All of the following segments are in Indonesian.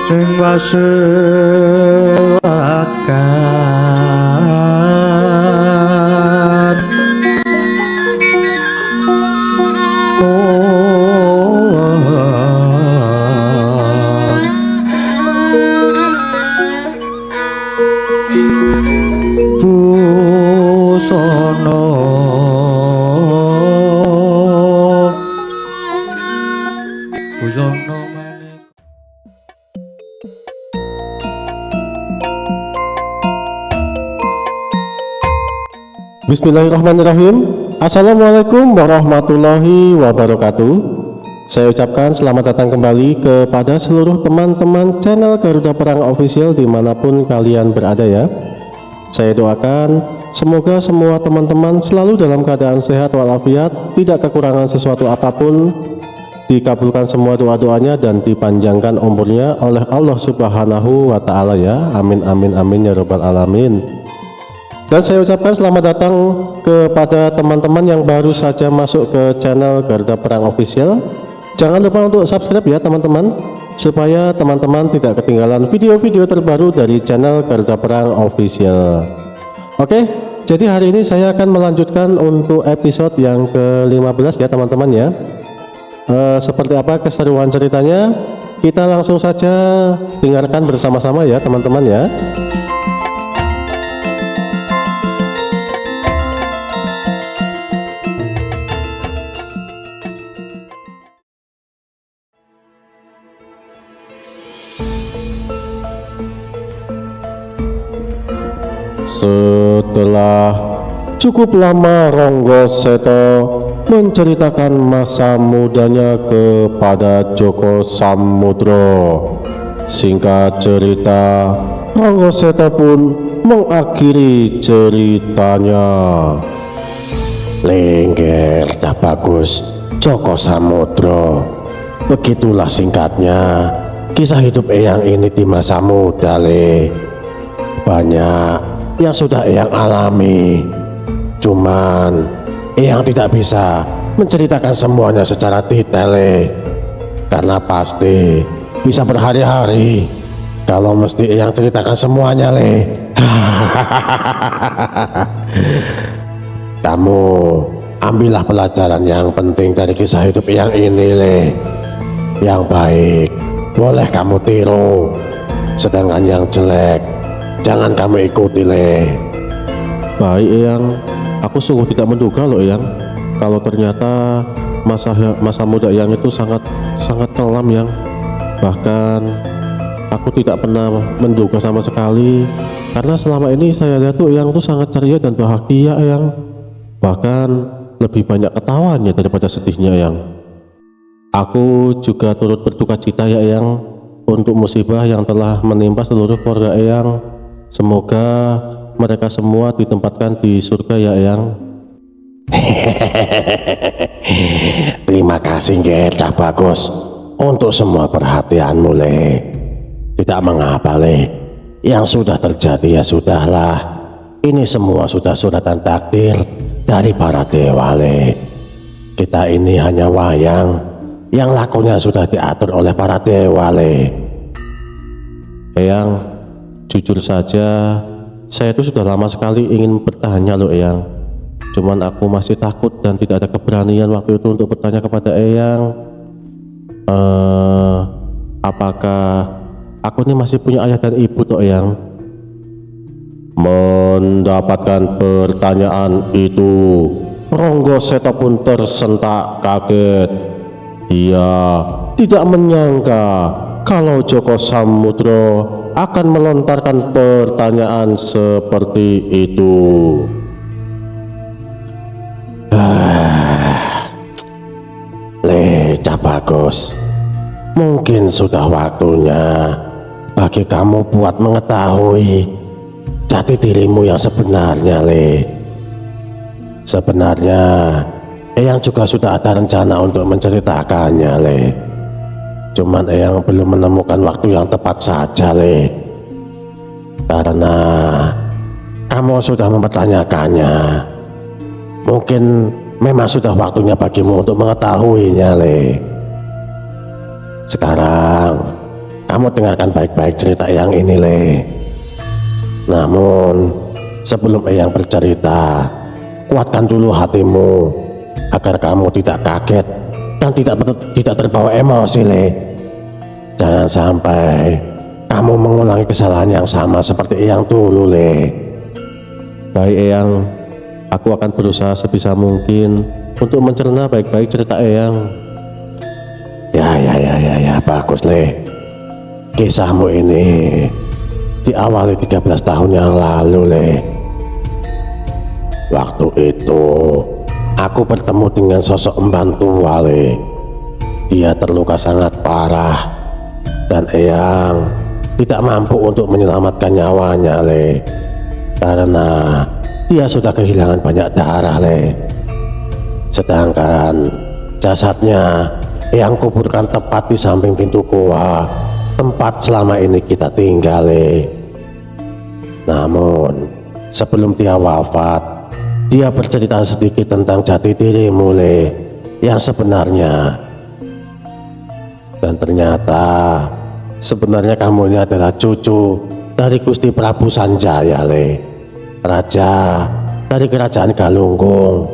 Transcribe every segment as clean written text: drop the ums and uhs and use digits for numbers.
ning pasewakan busana busana Bismillahirrahmanirrahim. Assalamualaikum warahmatullahi wabarakatuh. Saya ucapkan selamat datang kembali kepada seluruh teman-teman channel Garuda Perang Official dimanapun kalian berada ya. Saya doakan semoga semua teman-teman selalu dalam keadaan sehat walafiat, tidak kekurangan sesuatu apapun, dikabulkan semua doa-doanya dan dipanjangkan umurnya oleh Allah Subhanahu wa Ta'ala ya. Amin amin amin ya robbal alamin. Dan saya ucapkan selamat datang kepada teman-teman yang baru saja masuk ke channel Garuda Perang Official. Jangan lupa untuk subscribe ya teman-teman, supaya teman-teman tidak ketinggalan video-video terbaru dari channel Garuda Perang Official. Oke, jadi hari ini saya akan melanjutkan untuk episode yang ke-15 ya teman-teman ya. Seperti apa keseruan ceritanya, kita langsung saja dengarkan bersama-sama ya teman-teman ya. Setelah cukup lama Ronggo Seto menceritakan masa mudanya kepada Joko Samudro, singkat cerita Ronggo Seto pun mengakhiri ceritanya. Lengger cah bagus Joko Samudro, begitulah singkatnya kisah hidup Eyang ini di masa muda le. Banyak yang sudah Eyang alami, cuman Eyang tidak bisa menceritakan semuanya secara detail karena pasti bisa berhari-hari kalau mesti Eyang ceritakan semuanya le. Kamu ambillah pelajaran yang penting dari kisah hidup Eyang ini le. Yang baik boleh kamu tiru, sedangkan yang jelek jangan kamu ikuti le. Baik Eyang, aku sungguh tidak menduga loh Eyang, kalau ternyata masa muda Eyang itu sangat kelam Yang. Bahkan aku tidak pernah menduga sama sekali, karena selama ini saya lihat tuh Eyang tuh sangat ceria dan bahagia Eyang. Bahkan lebih banyak ketawanya daripada sedihnya Eyang. Aku juga turut berduka cita ya Eyang untuk musibah yang telah menimpa seluruh keluarga Eyang. Semoga mereka semua ditempatkan di surga ya Eyang. Terima kasih cah bagus untuk semua perhatianmu le. Tidak mengapa le, yang sudah terjadi ya sudahlah. Ini semua sudah suratan takdir dari para dewa le. Kita ini hanya wayang yang lakunya sudah diatur oleh para dewa le. Eyang, jujur saja saya itu sudah lama sekali ingin bertanya loh Eyang, cuman aku masih takut dan tidak ada keberanian waktu itu untuk bertanya kepada Eyang. Apakah aku ini masih punya ayah dan ibu toh Eyang? Mendapatkan pertanyaan itu, Ronggo Seto pun tersentak kaget. Dia tidak menyangka kalau Joko Samudro akan melontarkan pertanyaan seperti itu. Cah bagus, mungkin sudah waktunya bagi kamu buat mengetahui jati dirimu yang sebenarnya le. Sebenarnya Eyang juga sudah ada rencana untuk menceritakannya le. Cuman Eyang belum menemukan waktu yang tepat saja le. Karena kamu sudah mempertanyakannya, mungkin memang sudah waktunya bagimu untuk mengetahuinya le. Sekarang kamu dengarkan baik-baik cerita Eyang ini, Le. Namun, sebelum Eyang bercerita, kuatkan dulu hatimu agar kamu tidak kaget dan tidak terbawa emosi, Le. Jangan sampai kamu mengulangi kesalahan yang sama seperti Eyang dulu, Le. Baik, Eyang. Aku akan berusaha sebisa mungkin untuk mencerna baik-baik cerita Eyang. Ya, bagus, Le. Kisahmu ini diawali 13 tahun yang lalu, Le. Waktu itu aku bertemu dengan sosok emban tua, Le. Dia terluka sangat parah dan Eyang tidak mampu untuk menyelamatkan nyawanya, Le, karena dia sudah kehilangan banyak darah, Le. Sedangkan jasadnya Eyang kuburkan tepat di samping pintu goa tempat selama ini kita tinggal, Le. Namun sebelum dia wafat, dia bercerita sedikit tentang jati dirimu, Le, yang sebenarnya. Dan ternyata sebenarnya kamu ini adalah cucu dari Gusti Prabu Sanjaya, Le, raja dari kerajaan Galunggung.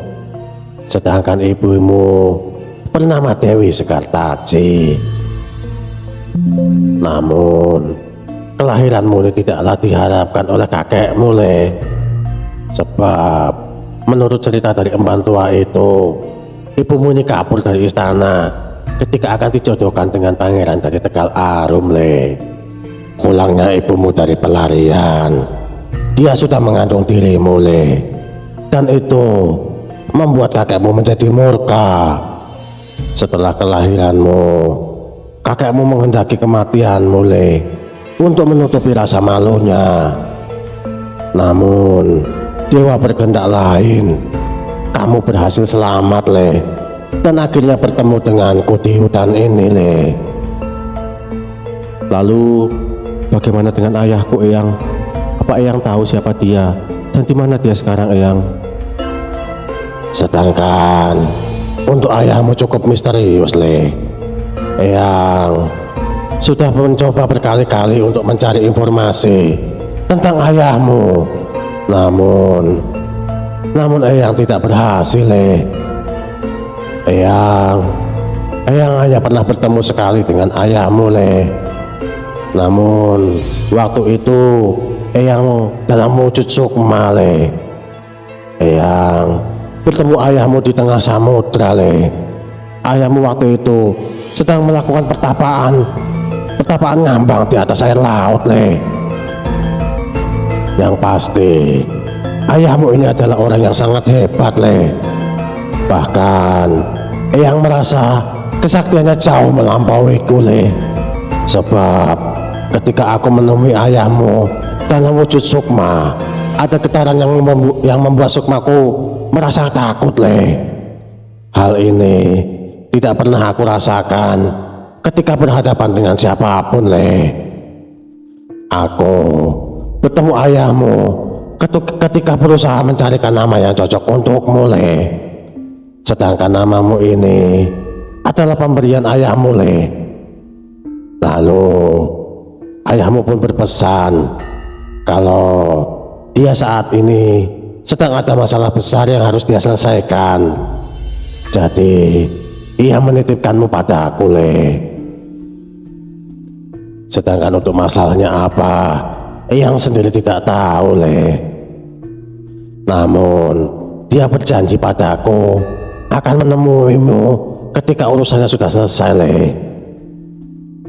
Sedangkan ibumu bernama Dewi Sekartaji. Namun kelahiranmu ini tidaklah diharapkan oleh kakekmu, Le. Sebab menurut cerita dari emban tua itu, ibumu ini kabur dari istana ketika akan dijodohkan dengan pangeran dari Tegal Arum, Le. Pulangnya ibumu dari pelarian, dia sudah mengandung dirimu, Le. Dan itu membuat kakekmu menjadi murka. Setelah kelahiranmu, kakekmu menghendaki kematianmu, Le, untuk menutupi rasa malunya. Namun dewa berkehendak lain. Kamu berhasil selamat, Le, dan akhirnya bertemu denganku di hutan ini, Le. Lalu bagaimana dengan ayahku, Eyang? Apa Eyang tahu siapa dia dan di mana dia sekarang, Eyang? Sedangkan untuk ayahmu cukup misterius, Le. Eyang sudah mencoba berkali-kali untuk mencari informasi tentang ayahmu. Namun Eyang tidak berhasil, Le. Eyang hanya pernah bertemu sekali dengan ayahmu, Le. Namun waktu itu Eyang dalam wujud sukma, Le. Eyang bertemu ayahmu di tengah samudra, Le. Ayahmu waktu itu sedang melakukan pertapaan ngambang di atas air laut, Le. Yang pasti ayahmu ini adalah orang yang sangat hebat, Le. Bahkan Eyang merasa kesaktiannya jauh melampauiku, Le. Sebab ketika aku menemui ayahmu dalam wujud sukma, ada getaran yang membuat sukmaku merasa takut, Le. Hal ini tidak pernah aku rasakan ketika berhadapan dengan siapapun, Le. Aku bertemu ayahmu ketika berusaha mencarikan nama yang cocok untukmu, Le. Sedangkan namamu ini adalah pemberian ayahmu, Le. Lalu ayahmu pun berpesan kalau dia saat ini sedang ada masalah besar yang harus dia selesaikan. Jadi ia menitipkanmu padaku, Le. Sedangkan untuk masalahnya apa, Eyang sendiri tidak tahu, Le. Namun dia berjanji padaku akan menemuimu ketika urusannya sudah selesai, Le.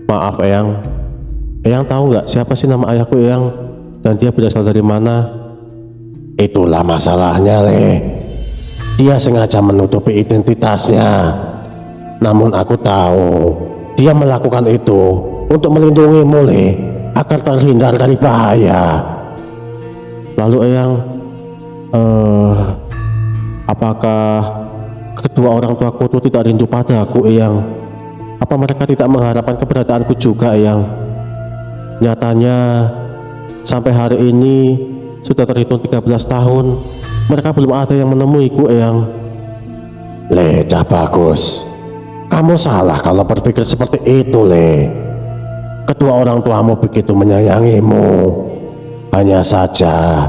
Maaf, Eyang. Eyang tahu nggak siapa sih nama ayahku, Eyang? Dan dia berasal dari mana? Itulah masalahnya, Le. Dia sengaja menutupi identitasnya. Namun aku tahu dia melakukan itu untuk melindungimu, Le, agar terhindar dari bahaya. Lalu Eyang, apakah kedua orang tuaku itu tidak rindu padaku, Eyang? Apa mereka tidak mengharapkan keberadaanku juga, Eyang? Nyatanya sampai hari ini sudah terhitung 13 tahun, mereka belum ada yang menemuiku, Eyang. Cah bagus, kamu salah kalau berpikir seperti itu, Le. kedua orang tuamu begitu menyayangimu. Hanya saja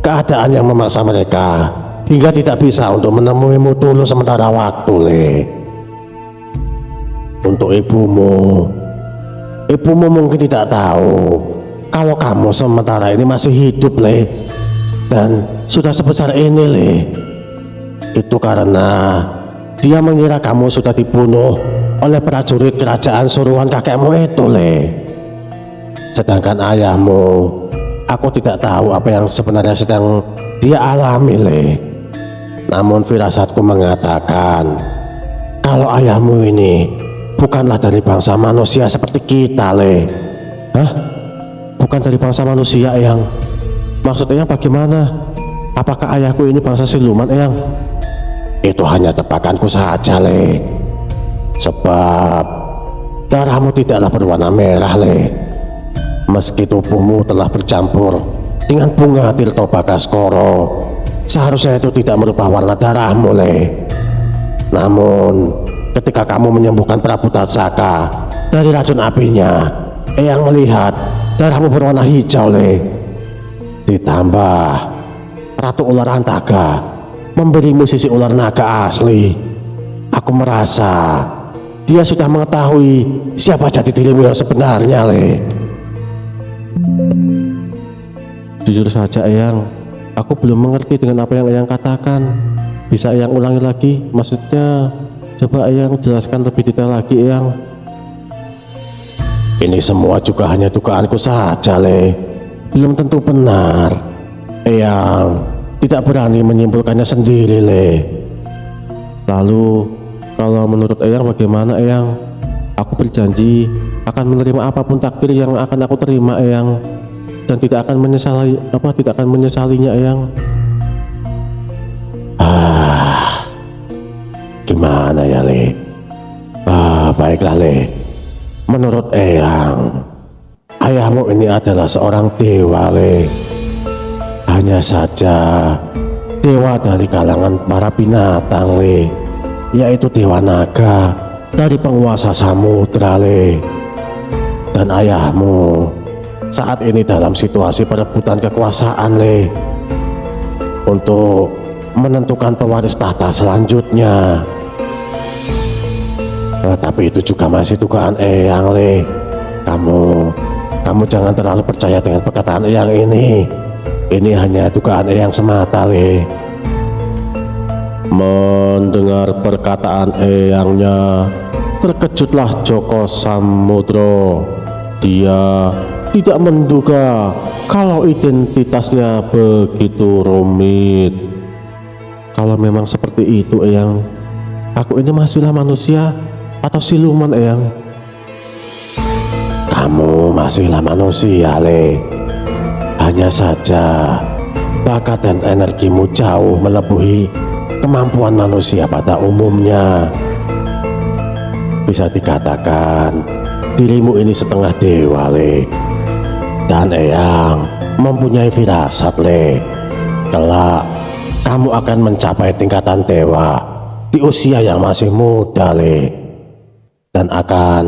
keadaan yang memaksa mereka hingga tidak bisa untuk menemuimu dulu sementara waktu, Le. Untuk ibumu mungkin tidak tahu kalau kamu sementara ini masih hidup, Le, dan sudah sebesar ini, Le. Itu karena dia mengira kamu sudah dibunuh oleh prajurit kerajaan suruhan kakekmu itu, Le. Sedangkan ayahmu, aku tidak tahu apa yang sebenarnya sedang dia alami, Le. Namun firasatku mengatakan kalau ayahmu ini bukanlah dari bangsa manusia seperti kita, Le. Hah? Bukan dari bangsa manusia, Eyang? Maksudnya bagaimana? Apakah ayahku ini bangsa siluman, Eyang? Itu hanya tebakanku saja, Le. Sebab darahmu tidaklah berwarna merah, Le. Meski tubuhmu telah bercampur dengan bunga Tirtobagaskoro, seharusnya itu tidak merubah warna darahmu, Le. Namun ketika kamu menyembuhkan Prabu Tatsaka dari racun apinya, Eyang melihat darahmu berwarna hijau, Le. Ditambah Ratu Ular Antaga memberimu sisi ular naga asli. Aku merasa dia sudah mengetahui siapa jati dirimu yang sebenarnya, Le. Jujur saja, Eyang, aku belum mengerti dengan apa yang Eyang katakan. Bisa Eyang ulangi lagi? Maksudnya coba Eyang jelaskan lebih detail lagi, Eyang. Ini semua juga hanya dugaanku saja, Le. Belum tentu benar. Eyang tidak berani menyimpulkannya sendiri, Le. Lalu kalau menurut Eyang bagaimana, Eyang? Aku berjanji akan menerima apapun takdir yang akan aku terima, Eyang, dan tidak akan menyesalinya, Eyang. Gimana ya, Le? Baiklah, Le. Menurut Eyang, ayahmu ini adalah seorang dewa, Le. Hanya saja dewa dari kalangan para binatang, Le, yaitu dewa naga dari penguasa samudra, Le. Dan ayahmu saat ini dalam situasi perebutan kekuasaan, Le, untuk menentukan pewaris tahta selanjutnya. Tapi itu juga masih dugaan Eyang, Le. Kamu jangan terlalu percaya dengan perkataan Eyang ini. Ini hanya dugaan Eyang semata, Le. Mendengar perkataan Eyangnya, terkejutlah Joko Samudro. Dia tidak menduga kalau identitasnya begitu rumit. Kalau memang seperti itu, Eyang, aku ini masihlah manusia atau siluman, Eyang? Kamu masihlah manusia, Le. Hanya saja bakat dan energimu jauh melebihi kemampuan manusia pada umumnya. Bisa dikatakan dirimu ini setengah dewa, Le. Dan Eyang mempunyai firasat, Le, kelak kamu akan mencapai tingkatan dewa di usia yang masih muda, Le, dan akan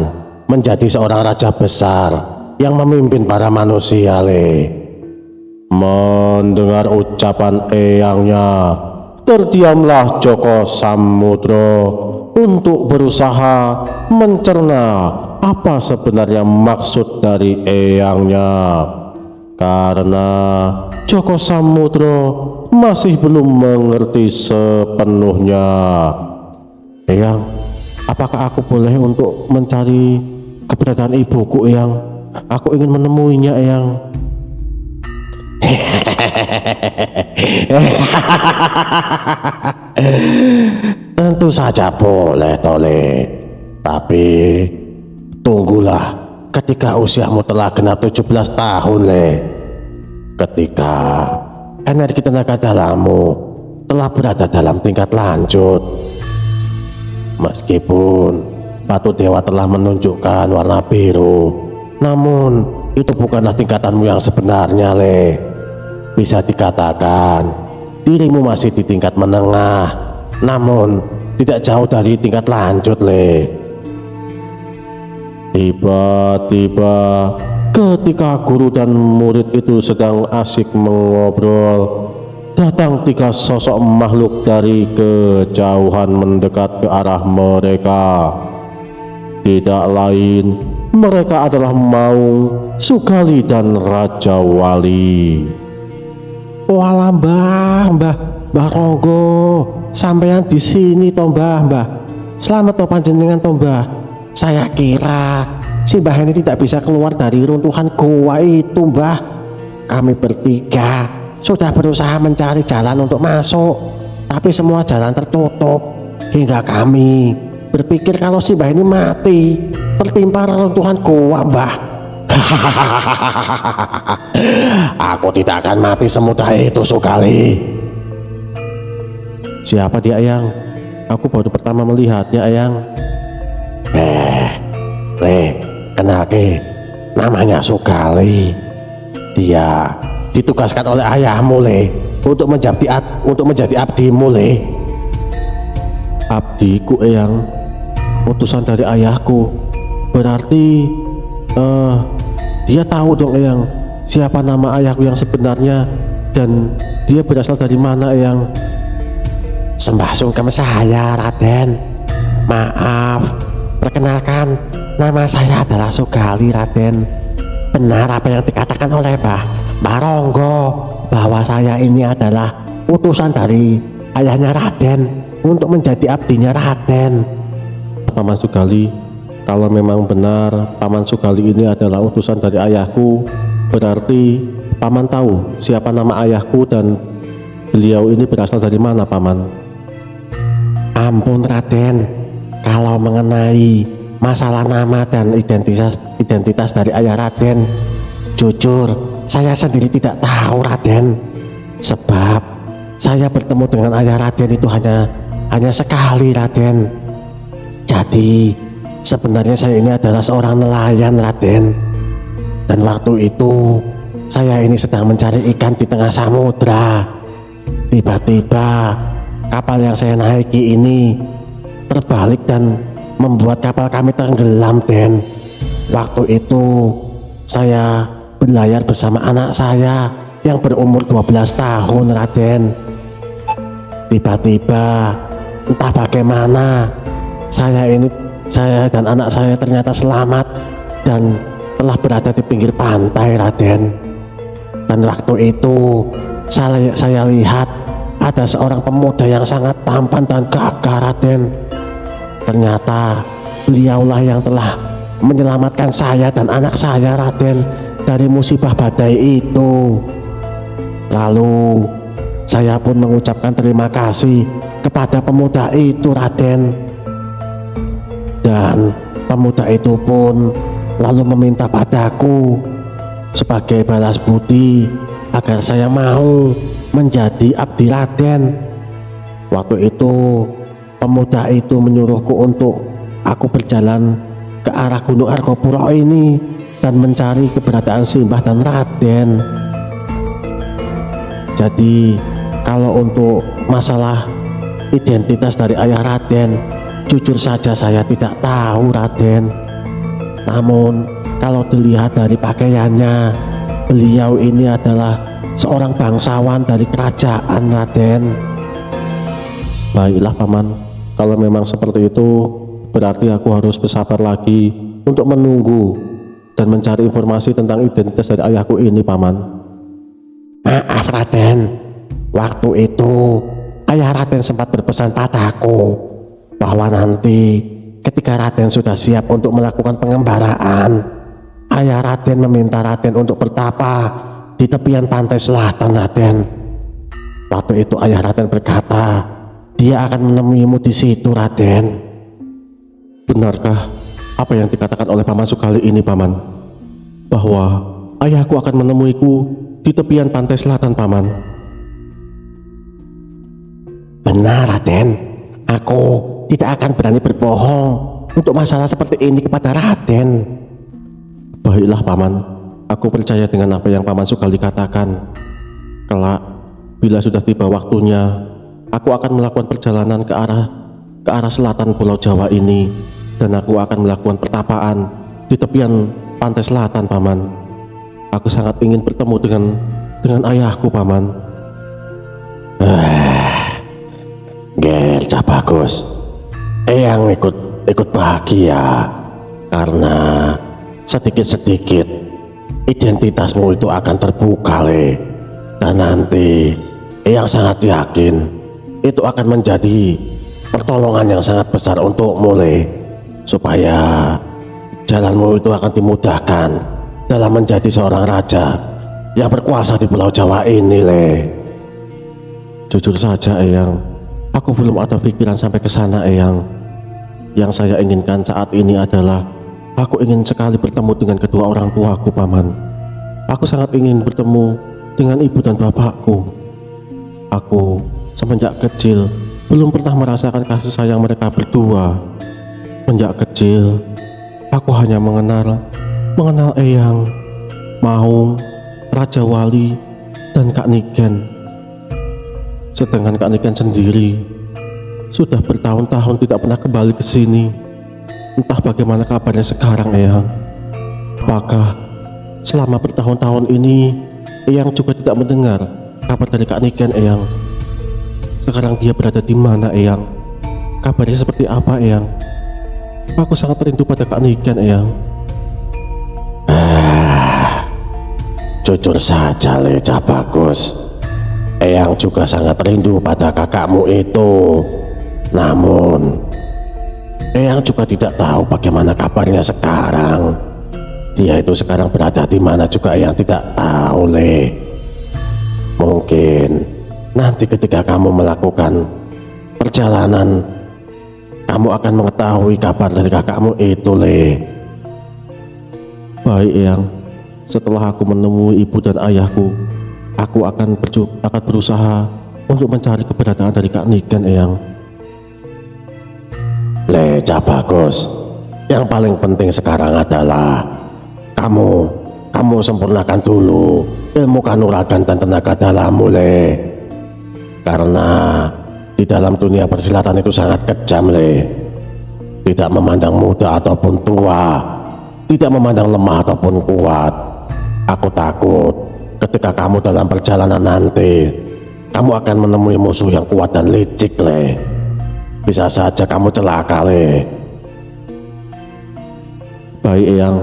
menjadi seorang raja besar yang memimpin para manusia, Le. Mendengar ucapan Eyangnya, terdiamlah Joko Samudro untuk berusaha mencerna apa sebenarnya maksud dari Eyangnya, karena Joko Samudro masih belum mengerti sepenuhnya. Eyang, apakah aku boleh untuk mencari keberadaan ibuku, Eyang? Aku ingin menemuinya, Eyang. Tentu saja boleh, Tole. Tapi tunggulah ketika usiamu telah genap 17 tahun, Le. Ketika energi tenaga dalammu telah berada dalam tingkat lanjut. Meskipun batu dewa telah menunjukkan warna biru, namun itu bukanlah tingkatanmu yang sebenarnya, Le. Bisa dikatakan dirimu masih di tingkat menengah, namun tidak jauh dari tingkat lanjut, Le. Tiba-tiba ketika guru dan murid itu sedang asik mengobrol, datang 3 sosok makhluk dari kejauhan mendekat ke arah mereka. Tidak lain, mereka adalah Maung, Sukali, dan Raja Wali. Walah Mbah Ronggo, sampeyan di sini toh Mbah. Selamat toh panjenengan toh Mbah. Saya kira si Mbah ini tidak bisa keluar dari runtuhan goa itu Mbah. Kami bertiga sudah berusaha mencari jalan untuk masuk, tapi semua jalan tertutup. Hingga kami berpikir kalau si Mbah ini mati tertimpa runtuhan goa Mbah. Aku tidak akan mati semudah itu Sukali. Siapa dia Ayang? Aku baru pertama melihatnya Ayang. Kenalke, namanya Sukali. Dia ditugaskan oleh ayahmu untuk menjadi abdimu Abdiku Eyang, utusan dari ayahku. Berarti dia tahu dong Eyang siapa nama ayahku yang sebenarnya, dan dia berasal dari mana Eyang? Sembah sungkem saya Raden. Maaf, perkenalkan, nama saya adalah Sukali Raden. Benar apa yang dikatakan oleh Mbah Ronggo, bahwa saya ini adalah utusan dari ayahnya Raden untuk menjadi abdinya Raden. Paman Sukali, kalau memang benar Paman Sukali ini adalah utusan dari ayahku, berarti Paman tahu siapa nama ayahku dan beliau ini berasal dari mana Paman? Ampun Raden, kalau mengenai masalah nama dan identitas dari ayah Raden, jujur saya sendiri tidak tahu Raden. Sebab saya bertemu dengan ayah Raden itu hanya sekali Raden. Jadi sebenarnya saya ini adalah seorang nelayan Raden. Dan waktu itu saya ini sedang mencari ikan di tengah samudra. Tiba-tiba kapal yang saya naiki ini terbalik dan membuat kapal kami tenggelam Den. Waktu itu saya berlayar bersama anak saya yang berumur 12 tahun Raden. Tiba-tiba entah bagaimana saya dan anak saya ternyata selamat dan telah berada di pinggir pantai Raden. Dan waktu itu saya lihat ada seorang pemuda yang sangat tampan dan gagah Raden. Ternyata beliaulah yang telah menyelamatkan saya dan anak saya Raden dari musibah badai itu. Lalu saya pun mengucapkan terima kasih kepada pemuda itu Raden. Dan pemuda itu pun lalu meminta padaku sebagai balas budi agar saya mau menjadi abdi Raden. Waktu itu pemuda itu menyuruhku untuk aku berjalan ke arah Gunung Argopuro ini dan mencari keberadaan Simbah dan Raden. Jadi kalau untuk masalah identitas dari ayah Raden, jujur saja saya tidak tahu Raden. Namun kalau dilihat dari pakaiannya, beliau ini adalah seorang bangsawan dari kerajaan Raden. Baiklah Paman, kalau memang seperti itu berarti aku harus bersabar lagi untuk menunggu dan mencari informasi tentang identitas dari ayahku ini Paman. Maaf Raden, waktu itu ayah Raden sempat berpesan padaku bahwa nanti ketika Raden sudah siap untuk melakukan pengembaraan, ayah Raden meminta Raden untuk bertapa di tepian pantai selatan Raden. Waktu itu ayah Raden berkata dia akan menemuimu di situ Raden. Benarkah apa yang dikatakan oleh Paman Sukali ini Paman, bahwa ayahku akan menemuiku di tepian pantai selatan Paman? Benar Raden, aku tidak akan berani berbohong untuk masalah seperti ini kepada Raden. Baiklah Paman, aku percaya dengan apa yang Paman Sukali katakan. Kelak bila sudah tiba waktunya, aku akan melakukan perjalanan ke arah selatan Pulau Jawa ini, dan aku akan melakukan pertapaan di tepian pantai selatan, Paman. Aku sangat ingin bertemu dengan ayahku, Paman. Gel, cah bagus. Eyang ikut bahagia karena sedikit-sedikit identitasmu itu akan terbuka, Le. Dan nanti Eyang sangat yakin itu akan menjadi pertolongan yang sangat besar untukmu, Le, supaya jalanmu itu akan dimudahkan dalam menjadi seorang raja yang berkuasa di Pulau Jawa ini, Le. Jujur saja, Eyang, aku belum ada pikiran sampai ke sana, Eyang. Yang saya inginkan saat ini adalah aku ingin sekali bertemu dengan kedua orang tuaku, Paman. Aku sangat ingin bertemu dengan ibu dan bapakku. Aku semenjak kecil belum pernah merasakan kasih sayang mereka berdua. Sejak kecil aku hanya mengenal Eyang, Maung, Raja Wali, dan Kak Niken. Sedangkan Kak Niken sendiri sudah bertahun-tahun tidak pernah kembali ke sini. Entah bagaimana kabarnya sekarang, Eyang. Apakah selama bertahun-tahun ini Eyang juga tidak mendengar kabar dari Kak Niken, Eyang? Sekarang dia berada di mana, Eyang? Kabarnya seperti apa, Eyang? Aku sangat rindu pada Kak Niken, Eyang. Jujur saja, Le, cah bagus. Eyang juga sangat rindu pada kakakmu itu. Namun Eyang juga tidak tahu bagaimana kabarnya sekarang. Dia itu sekarang berada di mana juga Eyang tidak tahu, Le. Mungkin nanti ketika kamu melakukan perjalanan, kamu akan mengetahui kabar dari kakakmu itu, Le. Baik, Eyang. Setelah aku menemui ibu dan ayahku, aku akan berusaha untuk mencari keberadaan dari Kak Niken, Eyang. Le, cah bagus. Yang paling penting sekarang adalah kamu sempurnakan dulu ilmu kanuragan dan tenaga dalammu, Le. Karena di dalam dunia persilatan itu sangat kejam, Le. Tidak memandang muda ataupun tua, tidak memandang lemah ataupun kuat. Aku takut ketika kamu dalam perjalanan nanti, kamu akan menemui musuh yang kuat dan licik, Le. Bisa saja kamu celaka, Le. Baik, Eyang.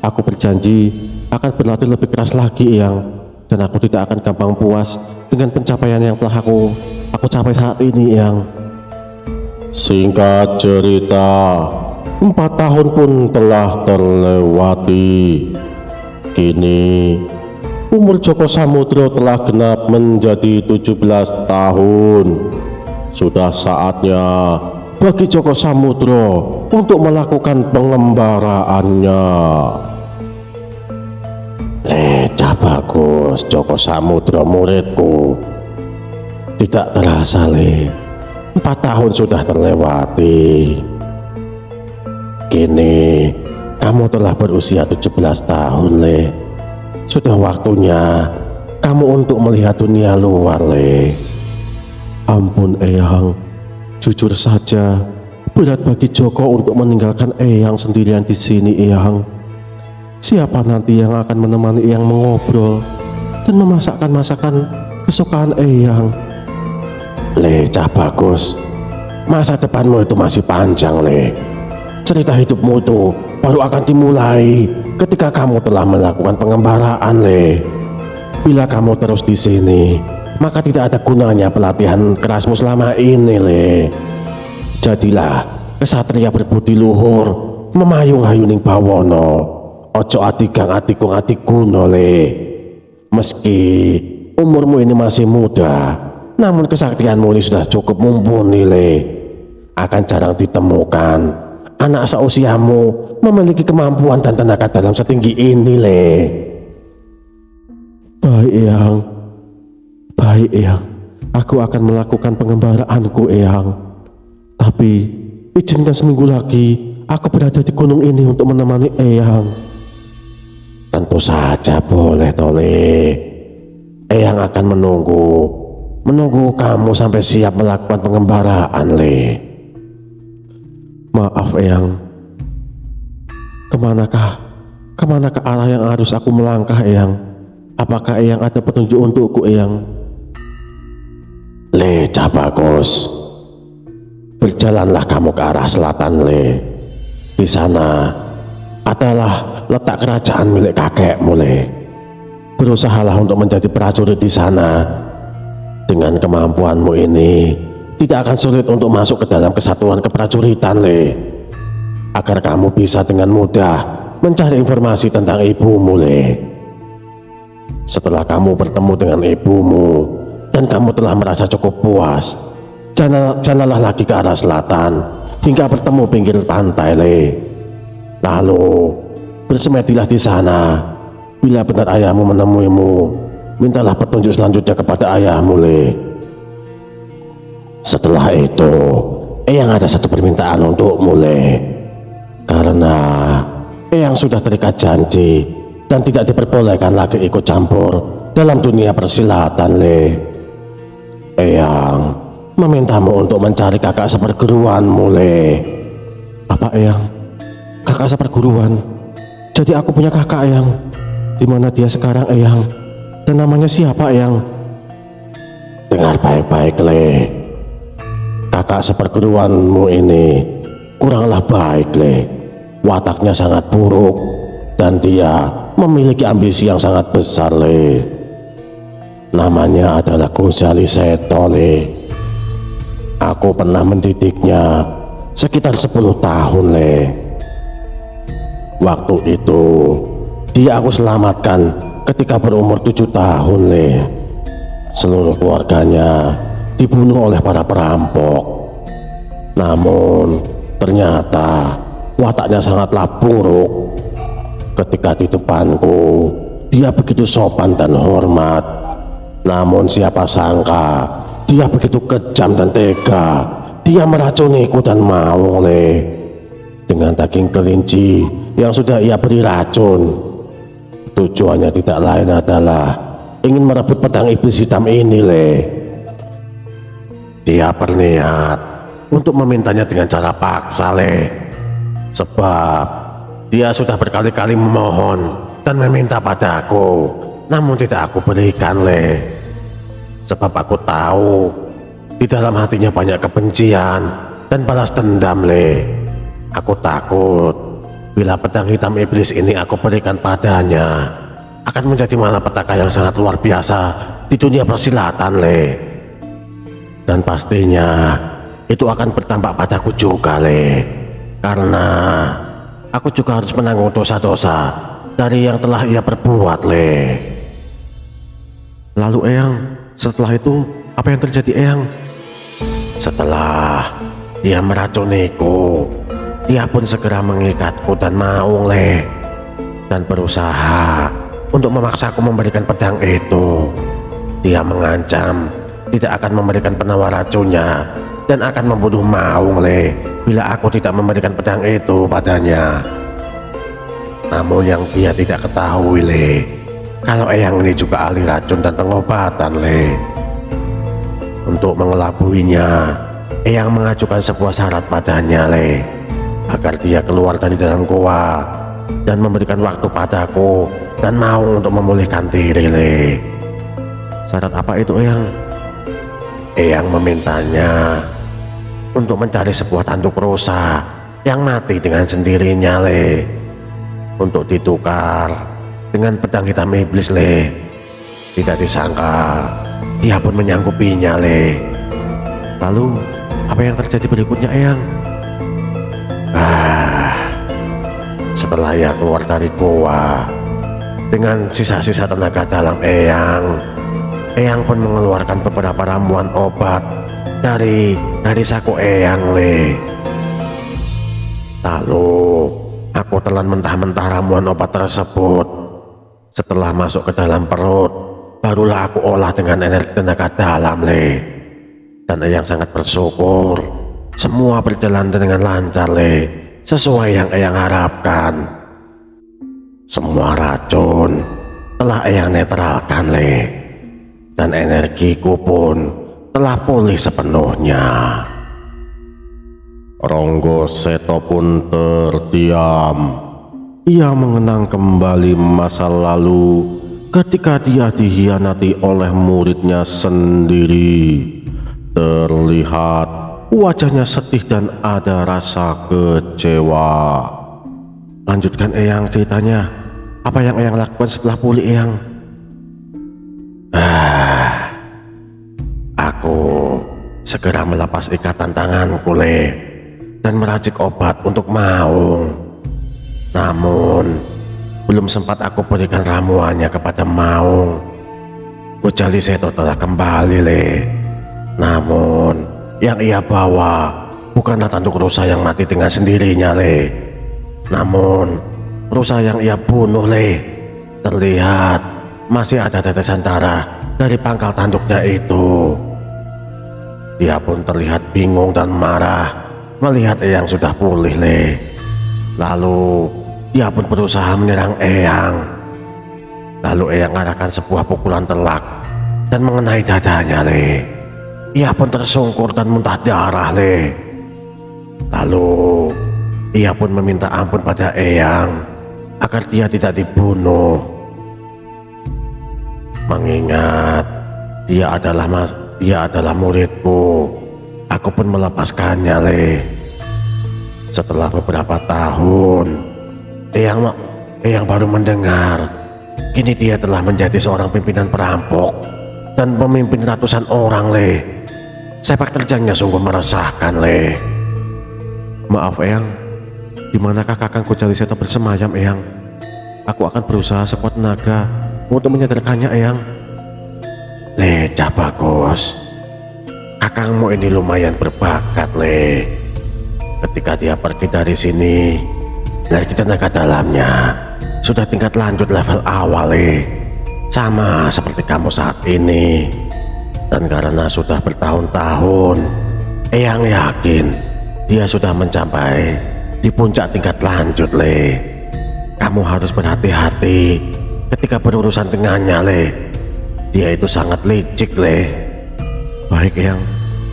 Aku berjanji akan berlatih lebih keras lagi, Eyang. Dan aku tidak akan gampang puas dengan pencapaian yang telah aku capai saat ini, Eyang. Singkat cerita, 4 tahun pun telah terlewati. Kini umur Joko Samudro telah genap menjadi 17 tahun. Sudah saatnya bagi Joko Samudro untuk melakukan pengembaraannya. Le, cah bagus, Joko Samudro muridku. Tidak terasa, Le, 4 tahun sudah terlewati. Kini kamu telah berusia 17 tahun, Le. Sudah waktunya kamu untuk melihat dunia luar, Le. Ampun, Eyang. Jujur saja, berat bagi Joko untuk meninggalkan Eyang sendirian di sini, Eyang. Siapa nanti yang akan menemani Eyang mengobrol dan memasakkan masakan kesukaan Eyang? Le, cah bagus, masa depanmu itu masih panjang, Le. Cerita hidupmu itu baru akan dimulai ketika kamu telah melakukan pengembaraan, Le. Bila kamu terus di sini, maka tidak ada gunanya pelatihan kerasmu selama ini, Le. Jadilah kesatria berbudi luhur, memayung hayuning bawono, ojo adigang adikung adikuno, Le. Meski umurmu ini masih muda, namun kesaktianmu ini sudah cukup mumpuni, Le. Akan jarang ditemukan anak seusiamu memiliki kemampuan dan tenaga dalam setinggi ini, Le. Baik, Eyang. Baik, Eyang. Aku akan melakukan pengembaraanku, Eyang. Tapi izinkan seminggu lagi aku berada di gunung ini untuk menemani Eyang. Tentu saja boleh, Tole. Eyang akan menunggu kamu sampai siap melakukan pengembaraan, Le. Maaf, Eyang. Kemanakah arah yang harus aku melangkah, Eyang? Apakah Eyang ada petunjuk untukku, Eyang? Le, Cah Bagus, berjalanlah kamu ke arah selatan, Le. Di sana adalah letak kerajaan milik kakekmu, Le. Berusahalah untuk menjadi prajurit di sana. Dengan kemampuanmu ini, tidak akan sulit untuk masuk ke dalam kesatuan keprajuritan, Le. Agar kamu bisa dengan mudah mencari informasi tentang ibumu, Le. Setelah kamu bertemu dengan ibumu dan kamu telah merasa cukup puas, jalanlah lagi ke arah selatan hingga bertemu pinggir pantai, Le. Lalu bersemedilah di sana. Bila benar ayahmu menemuimu, mintalah petunjuk selanjutnya kepada ayahmu, Le. Setelah itu, Eyang ada satu permintaan untukmu, Le. Karena Eyang sudah terikat janji dan tidak diperbolehkan lagi ikut campur dalam dunia persilatan, Le. Eyang memintamu untuk mencari kakak seperguruanmu, Le. Apa, Eyang? Kakak seperguruan? Jadi aku punya kakak, Eyang? Di mana dia sekarang, Eyang? Dan namanya siapa, Eyang? Dengar baik-baik, Le. Kakak seperguruanmu ini kuranglah baik, Le. Wataknya sangat buruk dan dia memiliki ambisi yang sangat besar, Le. Namanya adalah Gozali Seto, Le. Aku pernah mendidiknya sekitar 10 tahun, Le. Waktu itu dia aku selamatkan ketika berumur 7 tahun, Le. Seluruh keluarganya dibunuh oleh para perampok. Namun ternyata wataknya sangatlah buruk. Ketika di depanku, dia begitu sopan dan hormat. Namun siapa sangka dia begitu kejam dan tega. Dia meracuniku dan maung, Le. Dengan daging kelinci yang sudah ia beri racun. Tujuannya tidak lain adalah ingin merebut pedang iblis hitam ini, Le. Dia berniat untuk memintanya dengan cara paksa, Le. Sebab dia sudah berkali-kali memohon dan meminta padaku, namun tidak aku berikan, Le. Sebab aku tahu di dalam hatinya banyak kebencian dan balas dendam, Le. Aku takut bila pedang hitam iblis ini aku berikan padanya akan menjadi malapetaka yang sangat luar biasa di dunia persilatan, Le. Dan pastinya itu akan berdampak padaku juga, Le. Karena aku juga harus menanggung dosa-dosa dari yang telah ia perbuat, Le. Lalu, Eyang, setelah itu apa yang terjadi, Eyang? Setelah dia meracuniku, dia pun segera mengikatku dan maung, Le. Dan berusaha untuk memaksaku memberikan pedang itu. Dia mengancam tidak akan memberikan penawar racunnya dan akan membunuh maung, Le, bila aku tidak memberikan pedang itu padanya. Namun yang dia tidak ketahui, Le, kalau Eyang ini juga ahli racun dan pengobatan, Le. Untuk mengelabuinya, Eyang mengajukan sebuah syarat padanya, Le, agar dia keluar dari dalam goa dan memberikan waktu padaku dan mau untuk memulihkan diri, Le. Syarat apa itu, Eyang? Eyang memintanya untuk mencari sebuah tanduk rusa yang mati dengan sendirinya, Le, untuk ditukar dengan pedang hitam iblis, Le. Tidak disangka dia pun menyanggupinya, Le. Lalu apa yang terjadi berikutnya, Eyang? Setelah ia keluar dari goa dengan sisa-sisa tenaga dalam Eyang pun mengeluarkan beberapa ramuan obat dari saku Eyang, Le. Lalu aku telan mentah-mentah ramuan obat tersebut. Setelah masuk ke dalam perut, barulah aku olah dengan energi tenaga dalam, Le. Dan Eyang sangat bersyukur semua berjalan dengan lancar, Le, sesuai yang Eyang harapkan. Semua racun telah Eyang netralkan, Le, dan energiku pun telah pulih sepenuhnya. Ronggo Seto pun terdiam ia mengenang kembali masa lalu ketika dia dikhianati oleh muridnya sendiri. Terlihat wajahnya sedih dan ada rasa kecewa. Lanjutkan Eyang ceritanya. Apa yang Eyang lakukan setelah pulih Eyang? Aku segera melepas ikatan tanganku Le, dan meracik obat untuk Maung. Namun belum sempat aku berikan ramuannya kepada Maung, Kujali Seto telah kembali Le. Namun yang ia bawa bukanlah tanduk rusa yang mati dengan sendirinya Le, namun rusa yang ia bunuh Le. Terlihat masih ada tetesan darah dari pangkal tanduknya itu. Dia pun terlihat bingung dan marah melihat Eyang sudah pulih Le. Lalu dia pun berusaha menyerang Eyang. Lalu Eyang arahkan sebuah pukulan telak dan mengenai dadanya Le. Ia pun tersungkur dan muntah darah Le. Lalu ia pun meminta ampun pada Eyang agar dia tidak dibunuh. Mengingat dia adalah muridku, aku pun melepaskannya Le. Setelah beberapa tahun, Eyang baru mendengar kini dia telah menjadi seorang pimpinan perampok dan memimpin ratusan orang Le. Sepak terjangnya sungguh meresahkan Le. Maaf Eyang, dimanakah kakang Kujali Seto bersemayam Eyang? Aku akan berusaha sekuat tenaga untuk menyadarkannya Eyang. Le, Cah Bagus, kakangmu ini lumayan berbakat Le. Ketika dia pergi dari sini, dari tenaga dalamnya sudah tingkat lanjut level awal Le. Sama seperti kamu saat ini. Dan karena sudah bertahun-tahun, Eyang yakin dia sudah mencapai di puncak tingkat lanjut Le. Kamu harus berhati-hati ketika berurusan dengannya Le. Dia itu sangat licik Le. Baik Eyang,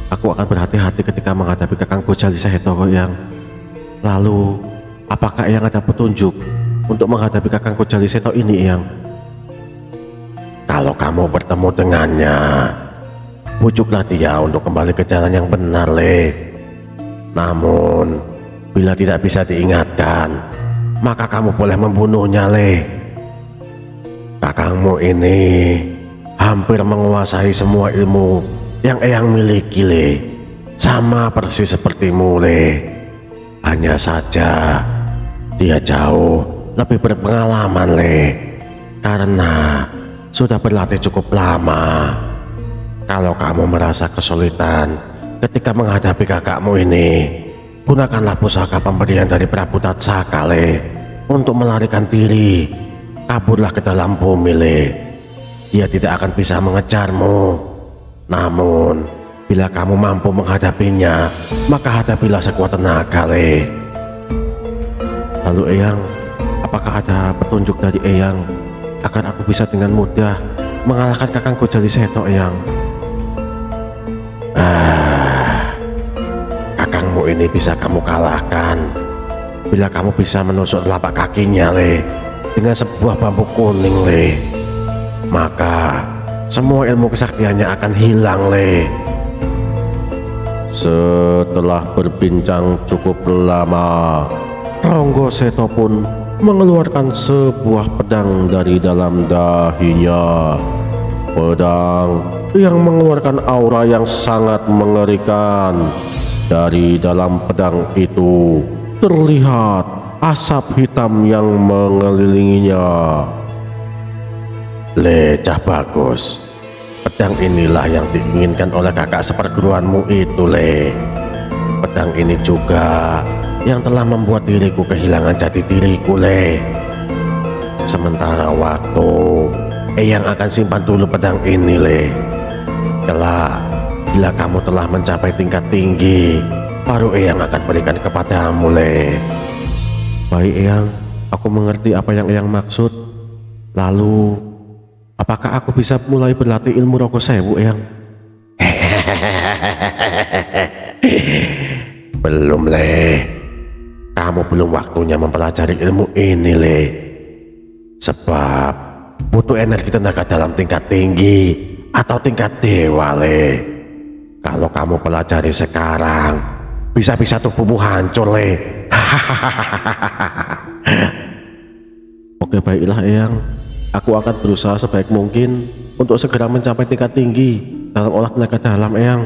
aku akan berhati-hati ketika menghadapi kakang Kujali Seto Eyang. Lalu apakah Eyang ada petunjuk untuk menghadapi kakang Kujali Seto ini Eyang? Kalau kamu bertemu dengannya, bujuklah dia untuk kembali ke jalan yang benar Le. Namun bila tidak bisa diingatkan, maka kamu boleh membunuhnya Le. Kakangmu ini hampir menguasai semua ilmu yang Eyang miliki Le. Sama persis sepertimu Le. Hanya saja dia jauh lebih berpengalaman Le, karena sudah berlatih cukup lama. Kalau kamu merasa kesulitan ketika menghadapi kakakmu ini, gunakanlah pusaka pemberian dari Prabu Tatsaka Le untuk melarikan diri. Kaburlah ke dalam bumi Le. Dia tidak akan bisa mengejarmu. Namun bila kamu mampu menghadapinya, maka hadapilah sekuat tenaga Le. Lalu Eyang, apakah ada petunjuk dari Eyang agar aku bisa dengan mudah mengalahkan kakang Kujali Seto Eyang? Kakangmu ini bisa kamu kalahkan bila kamu bisa menusuk telapak kakinya Le dengan sebuah bambu kuning Le. Maka semua ilmu kesaktiannya akan hilang Le. Setelah berbincang cukup lama, Ronggo Seto pun mengeluarkan sebuah pedang dari dalam dahinya. Pedang yang mengeluarkan aura yang sangat mengerikan. Dari dalam pedang itu terlihat asap hitam yang mengelilinginya. Le, Cah Bagus, pedang inilah yang diinginkan oleh kakak seperguruanmu itu Le. Pedang ini juga yang telah membuat diriku kehilangan jati diriku Le. Sementara waktu, Eyang akan simpan dulu pedang ini Le. Kelak bila kamu telah mencapai tingkat tinggi, baru Eyang akan berikan kepadamu Le. Baik Eyang, aku mengerti apa yang Eyang maksud. Lalu apakah aku bisa mulai berlatih ilmu Rogo Sewu Eyang? Belum Le. kamu belum waktunya mempelajari ilmu ini, Le. Sebab butuh energi tenaga dalam tingkat tinggi atau tingkat dewa, Le. Kalau kamu pelajari sekarang, bisa-bisa tubuhmu hancur, Le. Oke, baiklah Eyang. Aku akan berusaha sebaik mungkin untuk segera mencapai tingkat tinggi dalam olah tenaga dalam, Eyang.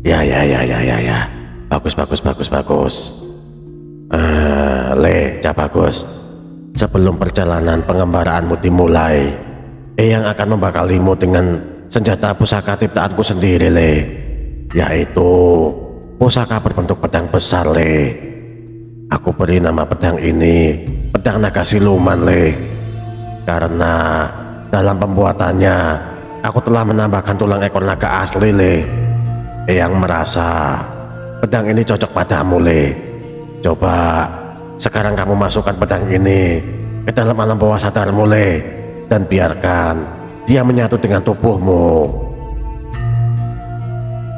Ya. Bagus. Le, Cak Bagus. Sebelum perjalanan pengembaraanmu dimulai, Eyang akan membakalimu dengan senjata pusaka ciptaanku sendiri, Le. Yaitu pusaka berbentuk pedang besar, Le. Aku beri nama pedang ini pedang naga siluman, Le. Karena dalam pembuatannya aku telah menambahkan tulang ekor naga asli, Le. Eyang merasa pedang ini cocok padamu, Le. Coba sekarang kamu masukkan pedang ini ke dalam alam bawah sadarmu, Le, dan biarkan dia menyatu dengan tubuhmu.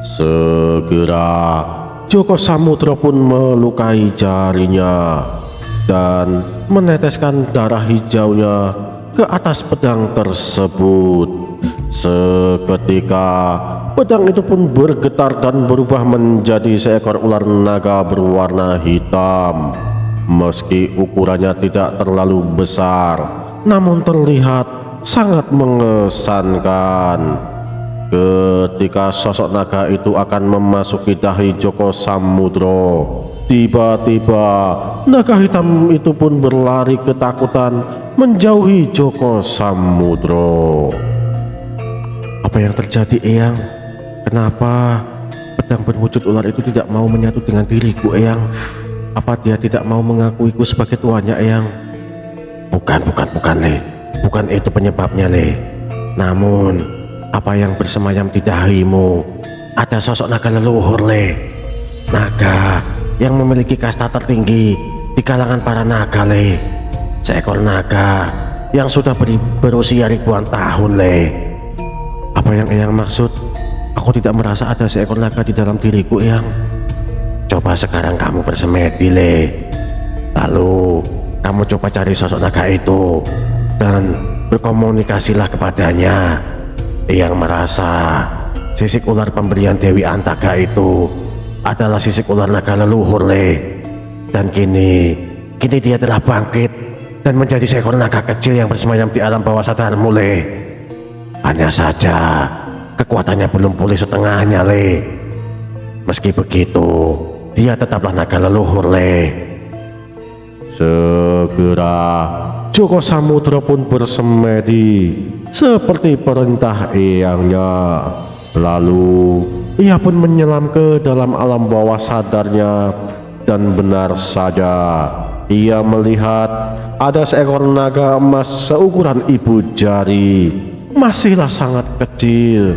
Segera Joko Samudro pun melukai jarinya dan meneteskan darah hijaunya ke atas pedang tersebut. Seketika pedang itu pun bergetar dan berubah menjadi seekor ular naga berwarna hitam. Meski ukurannya tidak terlalu besar, namun terlihat sangat mengesankan. Ketika sosok naga itu akan memasuki dahi Joko Samudro, tiba-tiba naga hitam itu pun berlari ketakutan menjauhi Joko Samudro. Apa yang terjadi, Eyang? Kenapa pedang berwujud ular itu tidak mau menyatu dengan diriku, Eyang? Apa dia tidak mau mengakuiku sebagai tuannya, Eyang? Bukan, Le. Bukan itu penyebabnya, Le. Namun, apa yang bersemayam di dahimu ada sosok naga leluhur, Le. Naga yang memiliki kasta tertinggi di kalangan para naga, Le. Seekor naga yang sudah berusia ribuan tahun, Le. Apa yang Eyang maksud? Aku tidak merasa ada seekor naga di dalam diriku, Eyang. Coba sekarang kamu bersemedi, Le. Lalu kamu coba cari sosok naga itu dan berkomunikasilah kepadanya. Eyang merasa sisik ular pemberian Dewi Antaga itu adalah sisik ular naga leluhur, Le. Dan kini dia telah bangkit dan menjadi seekor naga kecil yang bersemayam di alam bawah sadarmu, Le. Hanya saja kekuatannya belum pulih setengahnya, Le. Meski begitu, dia tetaplah naga leluhur, Le. Segera Joko Samudro pun bersemedi seperti perintah eyangnya. Lalu ia pun menyelam ke dalam alam bawah sadarnya, dan benar saja ia melihat ada seekor naga emas seukuran ibu jari. Masihlah sangat kecil,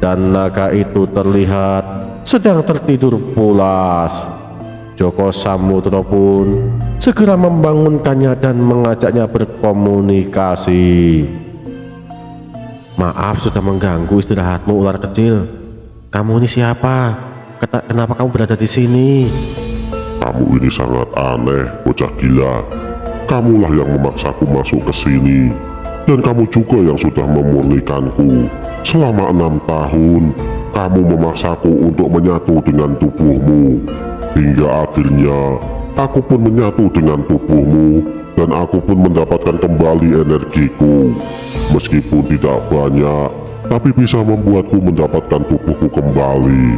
dan naga itu terlihat sedang tertidur pulas. Joko Samudro pun segera membangunkannya dan mengajaknya berkomunikasi. Maaf sudah mengganggu istirahatmu, ular kecil. Kamu ini siapa? Kenapa kamu berada di sini? Kamu ini sangat aneh, bocah gila. Kamulah yang memaksaku masuk ke sini, dan kamu juga yang sudah memurnikanku. Selama 6 tahun, kamu memaksaku untuk menyatu dengan tubuhmu. Hingga akhirnya, aku pun menyatu dengan tubuhmu, dan aku pun mendapatkan kembali energiku. Meskipun tidak banyak, tapi bisa membuatku mendapatkan tubuhku kembali.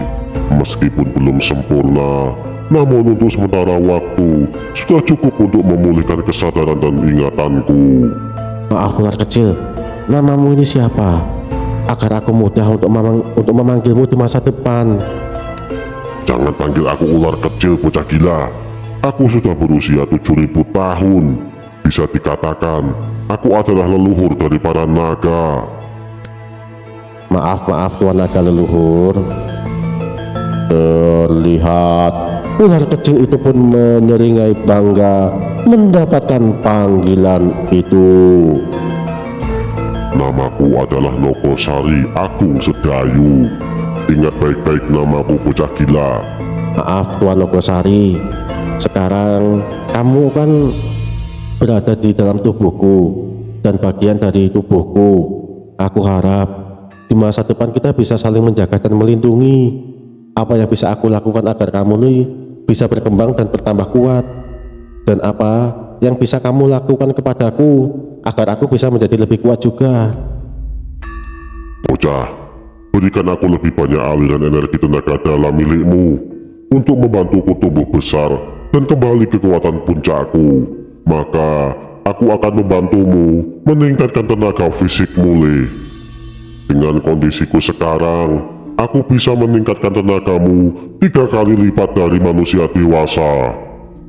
Meskipun belum sempurna, namun untuk sementara waktu, sudah cukup untuk memulihkan kesadaran dan ingatanku. Maaf ular kecil, namamu ini siapa? Agar aku mudah untuk memanggilmu di masa depan. Jangan panggil aku ular kecil, bocah gila. Aku sudah berusia 7.000 tahun. Bisa dikatakan, aku adalah leluhur dari para naga. Maaf Tuan Naga leluhur. Terlihat ular kecil itu pun menyeringai bangga mendapatkan panggilan itu. Namaku adalah Nogosari Agung Sedayu. Ingat baik-baik namaku, bocah gila. Maaf Tuan Nogosari, Sekarang kamu kan berada di dalam tubuhku dan bagian dari tubuhku. Aku harap di masa depan kita bisa saling menjaga dan melindungi. Apa yang bisa aku lakukan agar kamu nih bisa berkembang dan bertambah kuat, dan apa yang bisa kamu lakukan kepadaku agar aku bisa menjadi lebih kuat juga. Bocah, berikan aku lebih banyak aliran energi tenaga dalam milikmu untuk membantuku tumbuh besar dan kembali ke kekuatan puncakku. Maka aku akan membantumu meningkatkan tenaga fisikmu, Le. Dengan kondisiku sekarang, aku bisa meningkatkan tenagamu 3 kali lipat dari manusia dewasa.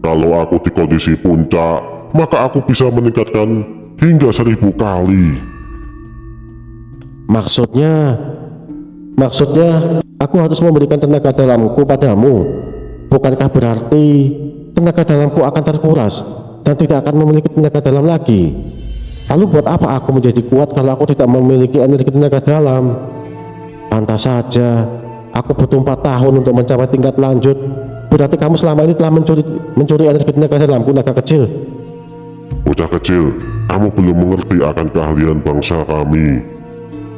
Kalau aku di kondisi puncak, maka aku bisa meningkatkan hingga 1000 kali. Maksudnya aku harus memberikan tenaga dalamku padamu. Bukankah berarti tenaga dalamku akan terkuras dan tidak akan memiliki tenaga dalam lagi? Lalu buat apa aku menjadi kuat kalau aku tidak memiliki energi tenaga dalam? Pantas saja aku butuh 4 tahun untuk mencapai tingkat lanjut. Berarti kamu selama ini telah mencuri energi tenaga dalamku, naga kecil. Bocah kecil, kamu belum mengerti akan keahlian bangsa kami.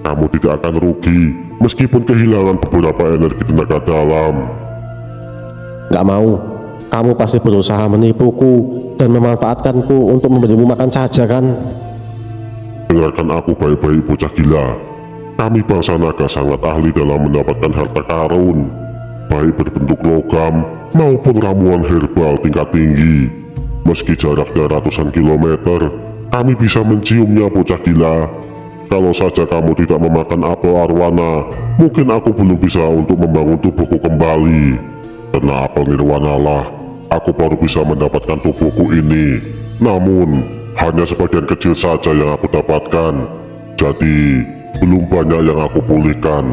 Kamu tidak akan rugi meskipun kehilangan beberapa energi tenaga dalam. Gak mau. Kamu pasti berusaha menipuku dan memanfaatkanku untuk memberimu makan saja kan? Dengarkan aku baik-baik, bocah gila. Kami bangsa naga sangat ahli dalam mendapatkan harta karun, baik berbentuk logam maupun ramuan herbal tingkat tinggi. Meski jaraknya ratusan kilometer, kami bisa menciumnya, bocah gila. Kalau saja kamu tidak memakan apel arwana, mungkin aku belum bisa untuk membangun tubuhku kembali. Karena apel nirwana lah, aku baru bisa mendapatkan tubuhku ini. Namun hanya sebagian kecil saja yang aku dapatkan, jadi belum banyak yang aku pulihkan.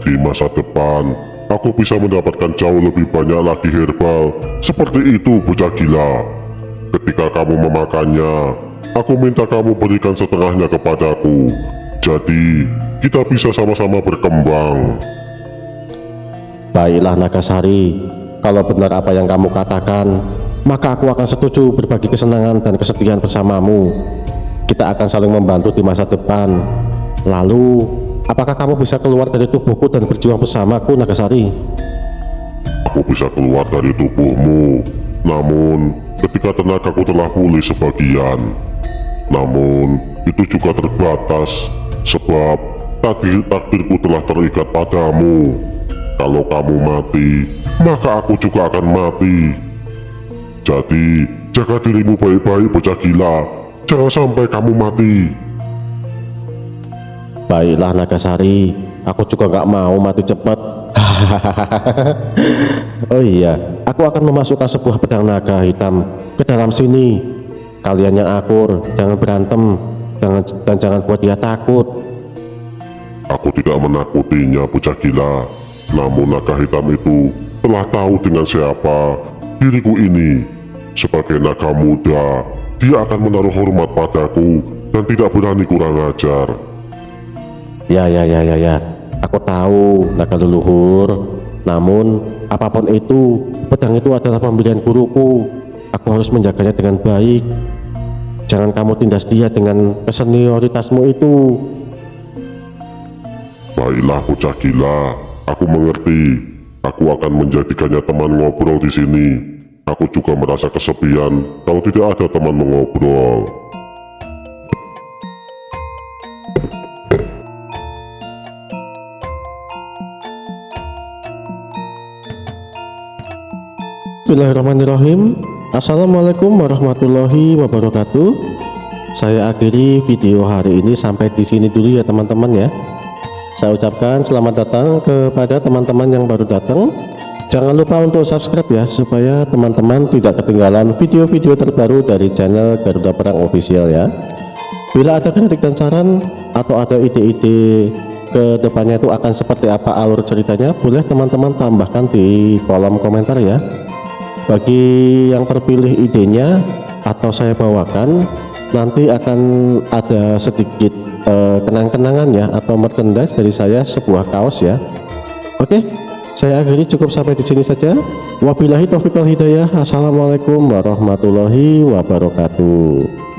Di masa depan, aku bisa mendapatkan jauh lebih banyak lagi herbal seperti itu, bocah gila. Ketika kamu memakannya, aku minta kamu berikan setengahnya kepadaku. Jadi kita bisa sama-sama berkembang. Baiklah Nagasari, kalau benar apa yang kamu katakan, maka aku akan setuju berbagi kesenangan dan kesedihan bersamamu. Kita akan saling membantu di masa depan. Lalu, apakah kamu bisa keluar dari tubuhku dan berjuang bersamaku, Nagasari? Aku bisa keluar dari tubuhmu, namun ketika tenagaku telah pulih sebagian. Namun, itu juga terbatas, sebab takdirku telah terikat padamu. Kalau kamu mati, maka aku juga akan mati. Jadi, jaga dirimu baik-baik, bocah gila. Jangan sampai kamu mati. Baiklah Nagasari, aku juga gak mau mati cepat. Oh iya, aku akan memasukkan sebuah pedang naga hitam ke dalam sini. Kalian yang akur, jangan berantem, dan jangan buat dia takut. Aku tidak menakutinya, bocah gila. Namun naga hitam itu telah tahu dengan siapa diriku ini. Sebagai naga muda, dia akan menaruh hormat padaku dan tidak berani kurang ajar. Ya, aku tahu naga leluhur. Namun, apapun itu, pedang itu adalah pemberian guruku. Aku harus menjaganya dengan baik. Jangan kamu tindas dia dengan kesenioritasmu itu. Baiklah, bocah gila. Aku mengerti. Aku akan menjadikannya teman ngobrol di sini. Aku juga merasa kesepian kalau tidak ada teman mengobrol. Bismillahirrahmanirrahim. Assalamualaikum warahmatullahi wabarakatuh. Saya akhiri video hari ini sampai di sini dulu ya teman-teman ya. Saya ucapkan selamat datang kepada teman-teman yang baru datang. Jangan lupa untuk subscribe ya, supaya teman-teman tidak ketinggalan video-video terbaru dari channel Garuda Perang Official ya. Bila ada kritik dan saran atau ada ide-ide ke depannya itu akan seperti apa alur ceritanya, boleh teman-teman tambahkan di kolom komentar ya. Bagi yang terpilih idenya atau saya bawakan, nanti akan ada sedikit kenang-kenangan ya, atau merchandise dari saya, sebuah kaos ya. Oke, Saya akhiri cukup sampai di sini saja. Wabillahi taufiq wal hidayah. Assalamualaikum warahmatullahi wabarakatuh.